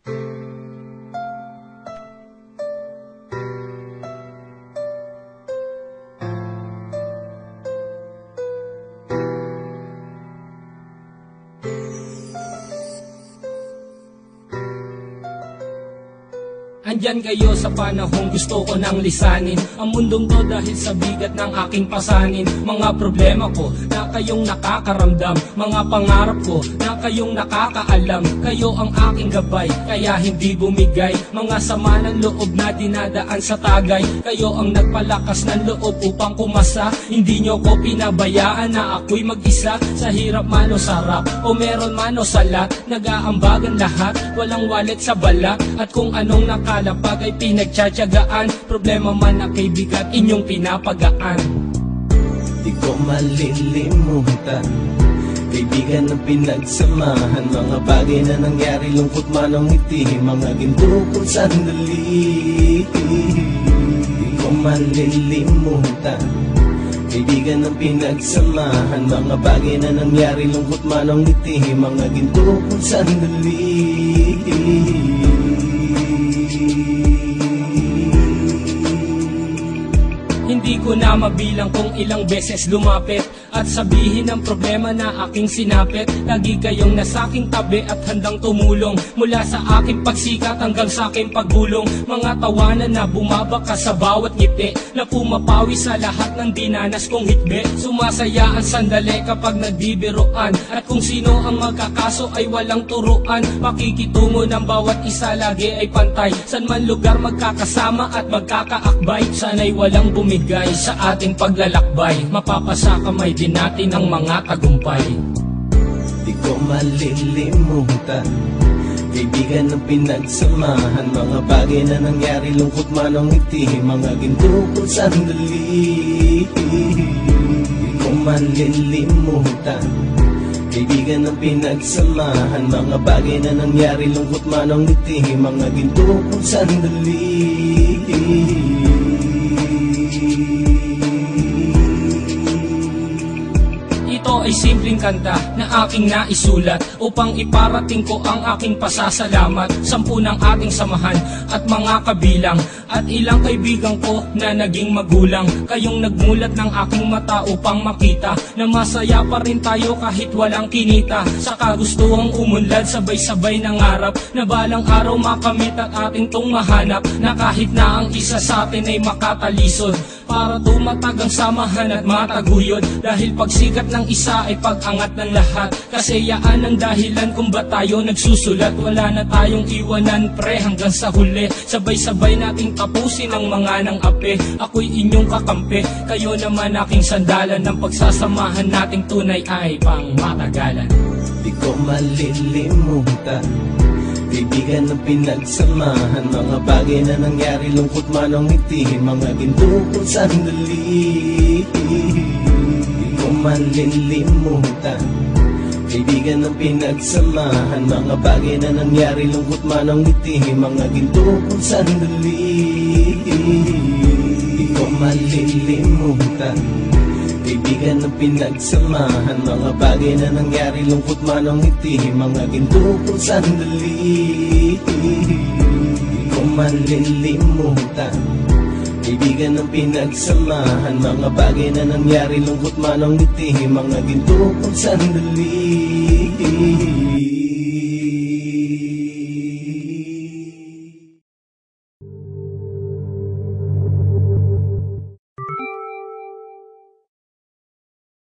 Andyan kayo sa panahong gusto ko nang lisanin ang mundong to dahil sa bigat ng aking pasanin. Mga problema ko na kayong nakakaramdam, mga pangarap ko na kayong nakakaalam. Kayo ang aking gabay, kaya hindi bumigay. Mga sama ng loob na dinadaan sa tagay, kayo ang nagpalakas ng loob upang kumasa. Hindi nyo ko pinabayaan na ako'y mag-isa. Sa hirap man o sarap, o meron man o salat, nag-aambagan lahat, walang walet sa balak. At kung anong nakalapag ay pinagtsatsagaan, problema man na kay bigat inyong pinapagaan. Di ko malilimutan, kaibigan ng pinagsamahan, mga bagay na nangyari, lungkot man ang ngiti, mga ginto kong sandali. Di ko malilimutan, kaibigan ng pinagsamahan, mga bagay na nangyari, lungkot man ang ngiti, mga ginto kong sandali. Hindi ko na mabilang kung ilang beses lumapit at sabihin ang problema na aking sinapit. Lagi kayong nasa aking tabi at handang tumulong, mula sa aking pagsikat hanggang sa aking paggulong. Mga tawanan na bumabaka sa bawat ngiti, na pumapawi sa lahat ng dinanas kong hitbe. Sumasaya ang sandali kapag nagbibiroan, at kung sino ang magkakaso ay walang turuan. Makikitungo ng bawat isa lagi ay pantay, san man lugar magkakasama at magkakaakbay. Sana'y walang bumigay sa ating paglalakbay, mapapasa kamay din natin ang mga tagumpay. Di ko malilimutan, kaibigan ng pinagsamahan, mga bagay na nangyari, lungkot man ang ngiti, mga ginto kong sandali. Di ko malilimutan, kaibigan ng pinagsamahan, mga bagay na nangyari, lungkot man ang ngiti, mga ginto kong sandali. Ito ay simpleng kanta na aking naisulat upang iparating ko ang aking pasasalamat. 10 ng ating samahan at mga kabilang, at ilang kaibigan ko na naging magulang. Kayong nagmulat ng aking mata upang makita na masaya pa rin tayo kahit walang kinita. Sa kagustuhang umunlad, sabay-sabay nangarap na balang araw makamit at ating tong mahanap, na kahit na ang isa sa atin ay makatalisod, para tumatag ang samahan at mataguyod. Dahil pagsikat ng isa ay pag-angat ng lahat, kasi yaan ang dahilan kung ba tayo nagsusulat. Wala na tayong iwanan pre hanggang sa huli, sabay-sabay nating tapusin ang mga nang ape. Ako'y inyong kakampi, kayo naman aking sandalan, ng pagsasamahan nating tunay ay pang matagalan. Di ko malilimutan, kaibigan ng pinagsamahan, mga bagay na nangyari, lungkot man ang ngiti, mga ginto kong sandali. Di ko malilimutan, kaibigan ng pinagsamahan, mga bagay na nangyari, lungkot man ang ngiti, mga ginto kong sandali. Di ko malilimutan, kaibigan ng pinagsamahan, mga bagay na nangyari, lungkot man ang ngiti, mga ginto kong sandali. Di ko malilimutan, kaibigan ng pinagsamahan, mga bagay na nangyari, lungkot man ang ngiti, mga ginto kong sandali.